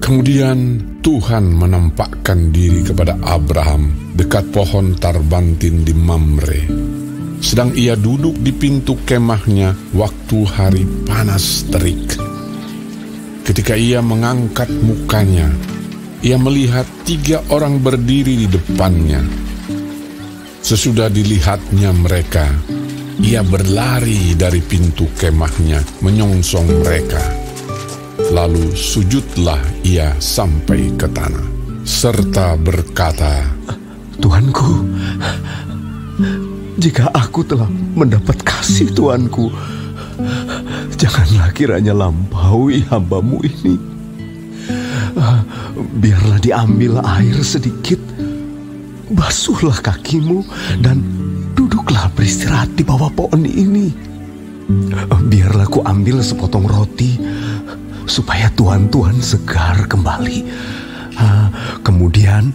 Kemudian Tuhan menampakkan diri kepada Abraham dekat pohon tarbantin di Mamre, sedang ia duduk di pintu kemahnya waktu hari panas terik. Ketika ia mengangkat mukanya, ia melihat 3 orang berdiri di depannya. Sesudah dilihatnya mereka, ia berlari dari pintu kemahnya menyongsong mereka. Lalu sujudlah ia sampai ke tanah, serta berkata, Tuanku, jika aku telah mendapat kasih Tuanku, janganlah kiranya lampaui hamba-Mu ini. Biarlah diambil air sedikit, basuhlah kakimu, dan duduklah beristirahat di bawah pohon ini. Biarlah ku ambil sepotong roti, supaya Tuhan segar kembali. Kemudian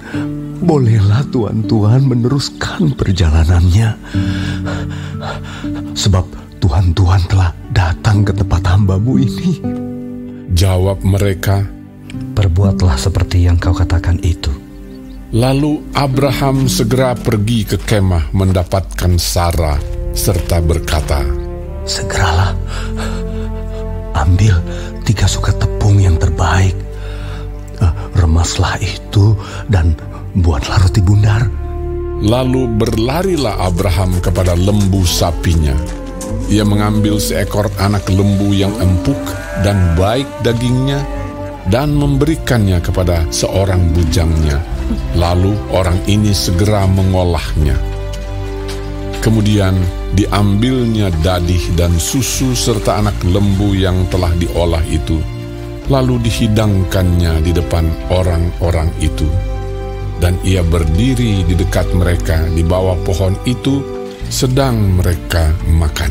bolehlah Tuhan meneruskan perjalanannya, sebab Tuhan telah datang ke tempat hamba-Mu ini. Jawab mereka, perbuatlah seperti yang kau katakan itu. Lalu Abraham segera pergi ke kemah mendapatkan Sarah, serta berkata, segeralah ambil 3 sukat tepung yang terbaik, remaslah itu dan buatlah roti bundar. Lalu berlarilah Abraham kepada lembu sapinya. Ia mengambil seekor anak lembu yang empuk dan baik dagingnya, dan memberikannya kepada seorang bujangnya. Lalu orang ini segera mengolahnya. Kemudian diambilnya dadih dan susu serta anak lembu yang telah diolah itu, lalu dihidangkannya di depan orang-orang itu. Dan ia berdiri di dekat mereka di bawah pohon itu, sedang mereka makan.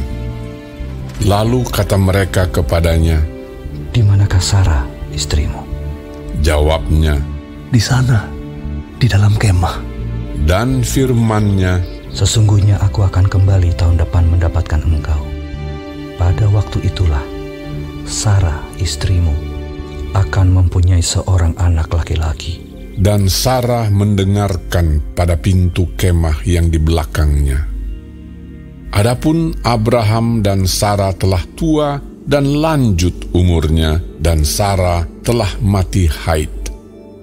Lalu kata mereka kepadanya, di manakah Sarah, istrimu? Jawabnya, di sana, di dalam kemah. Dan firman-Nya, sesungguhnya aku akan kembali tahun depan mendapatkan engkau. Pada waktu itulah Sarah, istrimu, akan mempunyai seorang anak laki-laki. Dan Sarah mendengarkan pada pintu kemah yang di belakangnya. Adapun Abraham dan Sarah telah tua dan lanjut umurnya, dan Sarah telah mati haid.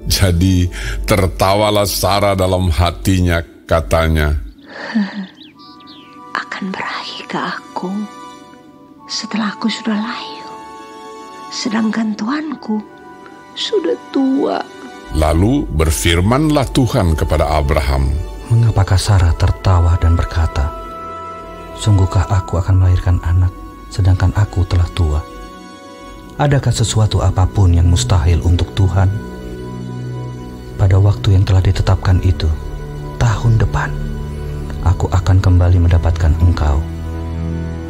Jadi tertawalah Sarah dalam hatinya, katanya, akan berakhir ke aku setelah aku sudah layu, sedangkan tuanku sudah tua. Lalu berfirmanlah Tuhan kepada Abraham, mengapakah Sarah tertawa dan berkata, sungguhkah aku akan melahirkan anak, sedangkan aku telah tua? Adakah sesuatu apapun yang mustahil untuk Tuhan? Pada waktu yang telah ditetapkan itu, tahun depan, aku akan kembali mendapatkan engkau.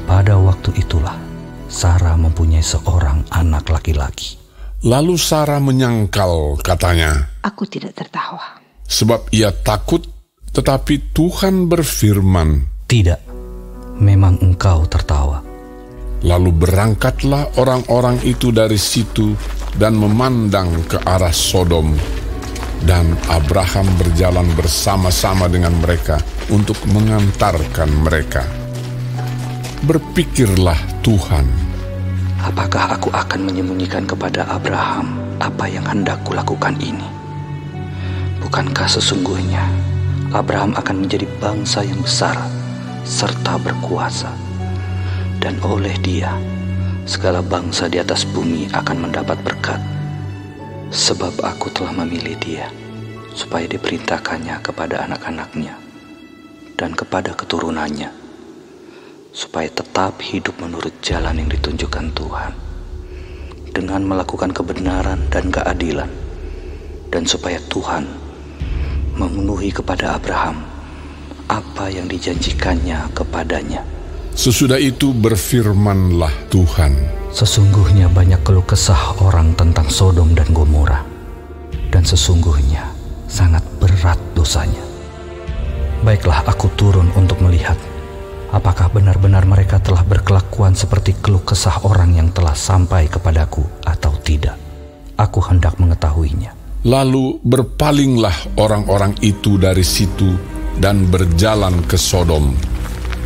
Pada waktu itulah, Sarah mempunyai seorang anak laki-laki. Lalu Sarah menyangkal, katanya, aku tidak tertawa. Sebab ia takut, tetapi Tuhan berfirman, tidak, memang engkau tertawa. Lalu berangkatlah orang-orang itu dari situ dan memandang ke arah Sodom. Dan Abraham berjalan bersama-sama dengan mereka untuk mengantarkan mereka. Berpikirlah Tuhan, apakah aku akan menyembunyikan kepada Abraham apa yang hendak kulakukan ini? Bukankah sesungguhnya Abraham akan menjadi bangsa yang besar serta berkuasa, dan oleh dia segala bangsa di atas bumi akan mendapat berkat. Sebab aku telah memilih dia supaya diperintahkannya kepada anak-anaknya dan kepada keturunannya, supaya tetap hidup menurut jalan yang ditunjukkan Tuhan, dengan melakukan kebenaran dan keadilan, dan supaya Tuhan memenuhi kepada Abraham apa yang dijanjikannya kepadanya. Sesudah itu berfirmanlah Tuhan, sesungguhnya banyak keluh kesah orang tentang Sodom dan Gomora, dan sesungguhnya sangat berat dosanya. Baiklah aku turun untuk melihat apakah benar-benar mereka telah berkelakuan seperti keluh kesah orang yang telah sampai kepadaku atau tidak. Aku hendak mengetahuinya. Lalu berpalinglah orang-orang itu dari situ dan berjalan ke Sodom.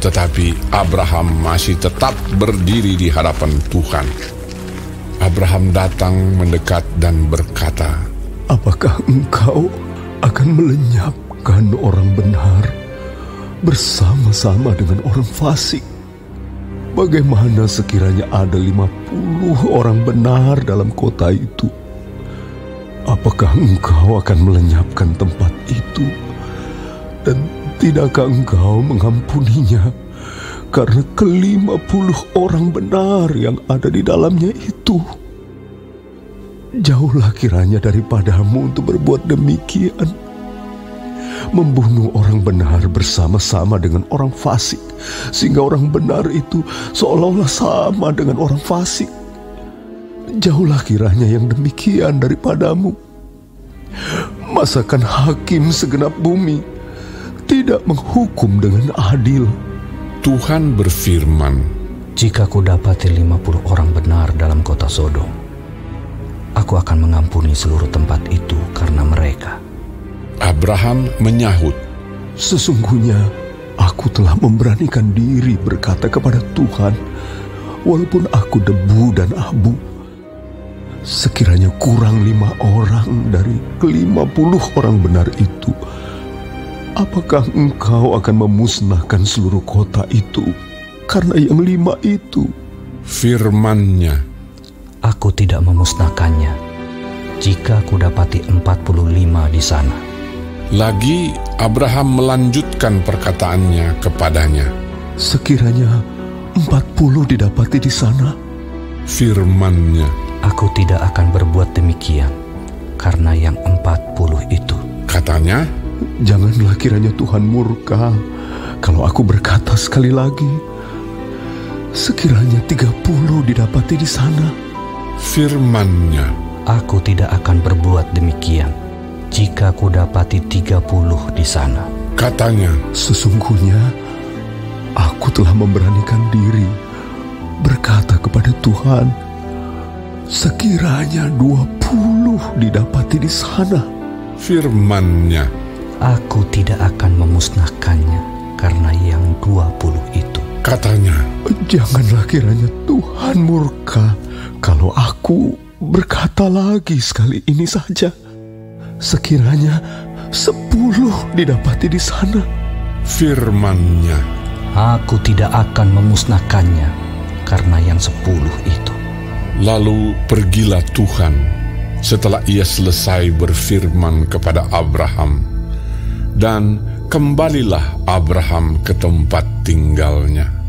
Tetapi Abraham masih tetap berdiri di hadapan Tuhan. Abraham datang mendekat dan berkata, "Apakah engkau akan melenyapkan orang benar bersama-sama dengan orang fasik? Bagaimana sekiranya ada 50 orang benar dalam kota itu? Apakah engkau akan melenyapkan tempat itu? Dan tidakkah engkau mengampuninya karena ke-50 orang benar yang ada di dalamnya itu? Jauhlah kiranya daripadamu untuk berbuat demikian, membunuh orang benar bersama-sama dengan orang fasik, sehingga orang benar itu seolah-olah sama dengan orang fasik. Jauhlah kiranya yang demikian daripadamu. Masakan hakim segenap bumi tidak menghukum dengan adil?" Tuhan berfirman, Jika kudapati 50 orang benar dalam kota Sodom, aku akan mengampuni seluruh tempat itu karena mereka. Abraham menyahut, "Sesungguhnya aku telah memberanikan diri berkata kepada Tuhan, walaupun aku debu dan abu, sekiranya kurang 5 orang dari ke-50 orang benar itu, apakah engkau akan memusnahkan seluruh kota itu karena yang 5 itu?" firman-Nya, Aku tidak memusnahkannya jika kudapati 45 di sana. Lagi Abraham melanjutkan perkataannya kepadanya, "Sekiranya 40 didapati di sana?" firman-Nya, Aku tidak akan berbuat demikian karena yang 40 itu. katanya, Janganlah kiranya Tuhan murka kalau aku berkata sekali lagi, "Sekiranya 30 didapati di sana?" firman-Nya, Aku tidak akan berbuat demikian jika kudapati 30 di sana. katanya, "Sesungguhnya aku telah memberanikan diri berkata kepada Tuhan, sekiranya 20 didapati di sana." firman-Nya, Aku tidak akan memusnahkannya karena yang 20 itu. katanya, Janganlah kiranya Tuhan murka kalau aku berkata lagi sekali ini saja, sekiranya 10 didapati di sana. firman-Nya, Aku tidak akan memusnahkannya karena yang 10 itu. Lalu pergilah Tuhan setelah ia selesai berfirman kepada Abraham, dan kembalilah Abraham ke tempat tinggalnya.